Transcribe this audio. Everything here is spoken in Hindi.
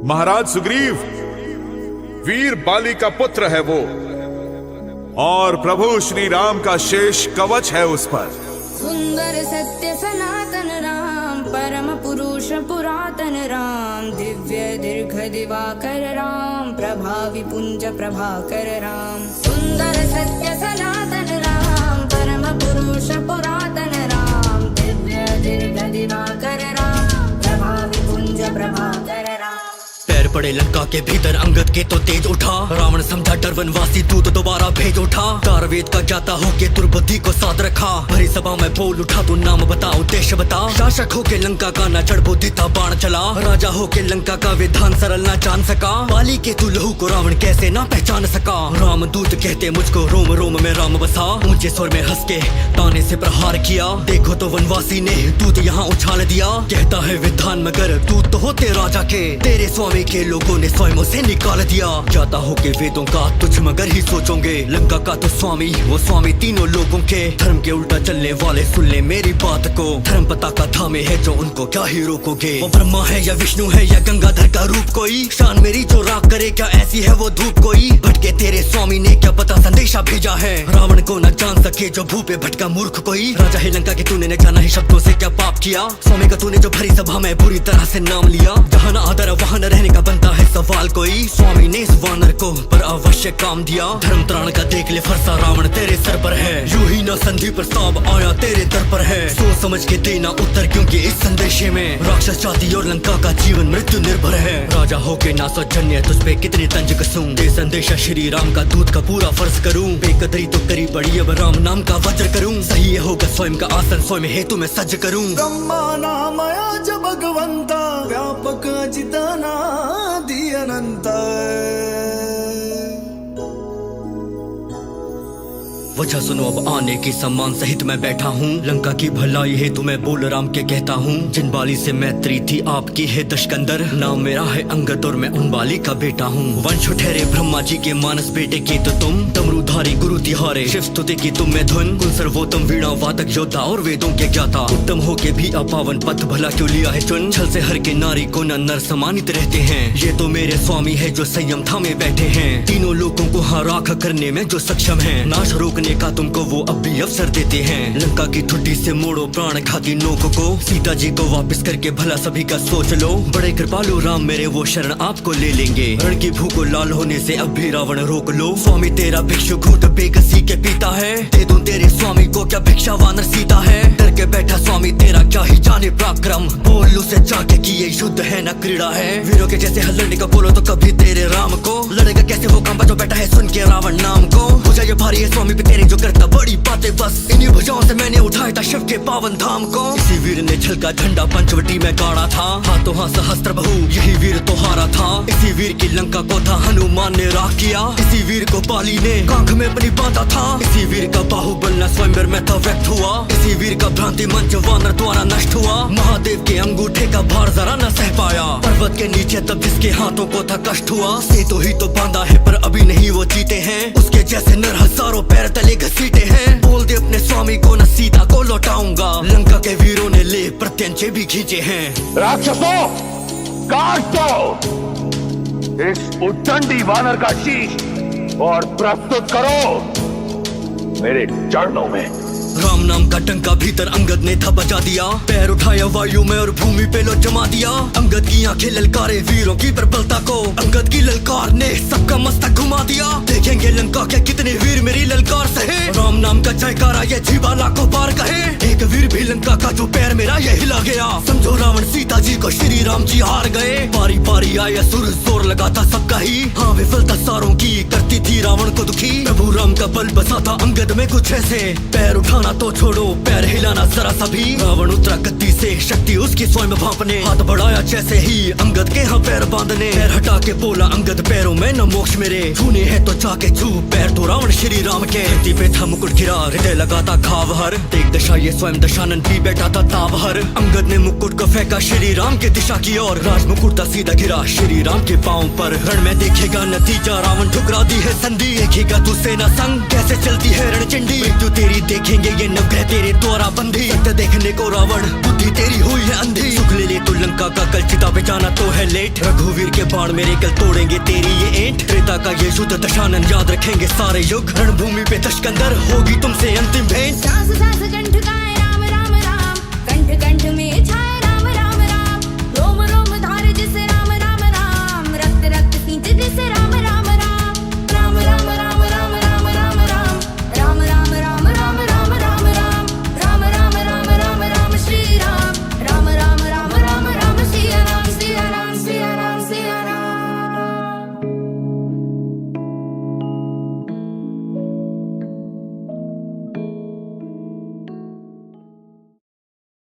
महाराज सुग्रीव, वीर बाली का पुत्र है वो, और प्रभु श्री राम का शेष कवच है उस पर। सुंदर सत्य सनातन राम, परम पुरुष पुरातन राम, दिव्य दीर्घ दिवाकर राम, प्रभावी पुंज प्रभाकर राम। सुंदर सत्य सनातन राम, परम पुरुष पुरातन राम, दिव्य दीर्घ दिवाकर राम, प्रभावी पुंज प्रभाकर राम। पैर पड़े लंका के भीतर अंगद के तो तेज उठा, रावण समझा डर वनवासी तू तो दोबारा भेज उठा। तारवेद का ज्ञाता होके दुर्बुद्धि को साथ रखा, भरी सभा में बोल उठा तू नाम बता उद्देश्य बता। शासक होके लंका का न चढ़ बुद्धि था बाण चला, राजा होके लंका का विधान सरल ना जान सका। बाली के तू लहू को रावण कैसे ना पहचान सका। राम दूत कहते मुझको रोम रोम में राम बसा, ऊंचे स्वर में हंस के ताने से प्रहार किया। देखो तो वनवासी ने दूत यहाँ उछाल दिया, कहता है विधान मगर दूत तो होते राजा के, तेरे स्वामी के लोगों ने स्वयं उसे निकाल दिया। जाता हो के वेदों का तुझ मगर ही सोचोगे, लंका का तो स्वामी वो स्वामी तीनों लोगों के। धर्म के उल्टा चलने वाले सुन ले मेरी बात को, धर्म पता का धामे है जो उनको क्या ही रोकोगे। वो ब्रह्मा है या विष्णु है या गंगाधर का रूप कोई, शान मेरी जो राख करे क्या ऐसी है वो धूप कोई। भटके तेरे स्वामी ने क्या पता संदेशा भेजा है, रावण को न जान सके जो भूपे भटका मूर्ख कोई। राजा है लंका के तूने न जाना ही शब्दों से क्या पाप किया, स्वामी का तूने जो भरी सभा में बुरी तरह से नाम लिया। जहाँ न आदर वहाँ न रहने का बनता है सवाल कोई, स्वामी ने इस वानर को पर अवश्य काम दिया। धर्म त्राण का देख ले फरसा रावण तेरे सर पर है, यूं ही न संधि प्रस्ताव आया तेरे दर पर है। सोच समझ के देना उत्तर क्योंकि इस संदेशे में राक्षस जाति और लंका का जीवन मृत्यु निर्भर है। राजा होके ना सौजन्य तुझ पे कितने तंज कसूं, ये संदेशा श्री राम का दूत का पूरा फर्ज करूं। बेकदरी तो करी पड़ी अब राम नाम का वज्र करूं, सही होगा स्वयं का आसन स्वयं हेतु में सज्ज करूं। ब्रह्मा नामया च भगवंता, व्यापक अजितानादि अनंत। वजह सुनो अब आने की सम्मान सहित मैं बैठा हूँ, लंका की भलाई है तुम्हें बोल राम के कहता हूँ। जिन बाली से मैत्री थी आपकी है दशकंदर, नाम मेरा है अंगद और मैं उन बाली का बेटा हूँ। वंश ठहरे ब्रह्मा जी के मानस बेटे की तो तुम, डमरूधारी गुरु तिहारे शिव स्तुति की तुम में धुन। कुल सर्वोत्तम वीणा वादक योद्धा और वेदों के ज्ञाता, उत्तम होके भी अपावन पथ भला क्यों लिया है चुन। छल से हर के नारी को नर सम्मानित रहते हैं, ये तो मेरे स्वामी है जो संयम थामे बैठे हैं। तीनों लोगों को हाँ राख करने में जो सक्षम है, नाश रोकने का तुमको वो अब भी अवसर देते हैं। लंका की ठुड्डी से मोड़ो प्राण घाती नोक को, सीता जी को वापस करके भला सभी का सोच लो। बड़े कृपालु राम मेरे वो शरण आपको ले लेंगे, रण की भूख को लाल होने से अब भी रावण रोक लो। स्वामी तेरा भिक्षु घूट बेकसी के पीता है, दे दूं तेरे स्वामी को क्या भिक्षा वानर सीता है। डर के बैठा स्वामी तेरा क्या ही जाने पराक्रम, बोल उसे जाके कि ये युद्ध है न क्रीड़ा है। वीरों के जैसे हल लड़ने का बोलो तो कभी तेरे राम को, लड़ेगा कैसे वो काम जो बैठा है सुन के रावण नाम को। हो जाए भारी है स्वामी पे तेरे जो करता बड़ी बातें, बस इन्हीं भुजाओं से मैंने उठाया था शिव के पावन धाम को। इसी वीर ने झलका झंडा पंचवटी में गाड़ा था, हाथों हाथ सहस्त्र बहु यही वीर तो हारा था। इसी वीर की लंका को था हनुमान ने राख किया, इसी वीर को बाली ने कांख में अपनी बांधा था। इसी वीर का बाहुबल न स्वयंवर में था व्यक्त हुआ, इसी वीर का भ्रांति मंच वानर द्वारा नष्ट हुआ। महादेव के अंगूठे का भार जरा न सह पाया, पर्वत के नीचे तब जिसके हाथों को था कष्ट हुआ। सेतु ही तो बांधा है पर अभी नहीं वो जीते हैं, उसके जैसे नर हजारों पैर तले घसीटे हैं। बोल दे अपने स्वामी को न सीता को लौटाऊंगा, लंका के वीरों ने ले प्रत्यंचे भी खींचे हैं। राक्षसों काट दो इस उद्दंडी वानर का शीश और प्रस्तुत करो मेरे चरणों में। राम नाम का टंका भीतर अंगद ने था बजा दिया, पैर उठाया वायु में और भूमि पे लो जमा दिया। अंगद की आंखें ललकारे वीरों की प्रबलता को, अंगद की ललकार ने सबका मस्तक घुमा दिया। देखेंगे लंका के कितने वीर मेरी ललकार सहे, राम नाम का जयकारा ये जीवा लाखों पार कहे। एक वीर भी लंका का जो पैर मेरा ये हिला गया, समझो रावण सीता जी को श्री राम जी हार गए। बारी बारी आया सुर जोर लगाता सबका ही, हाँ विफलता सारों की करती थी रावण को दुखी। प्रभु राम का बल बसा था अंगद में कुछ ऐसे, पैर उठाना तो छोड़ो पैर हिलाना जरा सा भी। रावण उतरा गद्दी से शक्ति उसकी स्वयं भांपने, हाथ बढ़ाया जैसे ही अंगद के हाँ पैर बांधने। पैर हटा के बोला अंगद पैरों में न मोक्ष मेरे, छूने हैं तो जाके छू पैर तो रावण श्री राम के। धरती पे था मुकुट गिरा हृदय लगाता घाव हर, देख दशा ये स्वयं दशानन भी बैठा था ताव हर। अंगद ने मुकुट को फेंका श्री राम के दिशा की ओर, राज मुकुट था सीधा गिरा श्री राम के पांव पर। रण में देखेगा नतीजा रावण ठुकरा दी है संधि, देखेगा तू सेना संग कैसे चलती है रणचंडी। मृत्यु तेरी देखेंगे ये नवग्रह तेरे द्वारा बंधी, सत्य देखने को रावण बुद्धि तेरी हुई है अंधी। सुख ले ले तू लंका का कल चिता पे जाना तो है लेट। रघुवीर के बाण मेरे कल तोड़ेंगे तेरी ये एंट। त्रेता का ये युद्ध दशानन याद रखेंगे सारे युग। रणभूमि पे दशकंदर होगी तुमसे अंतिम भेंट। सांस सांस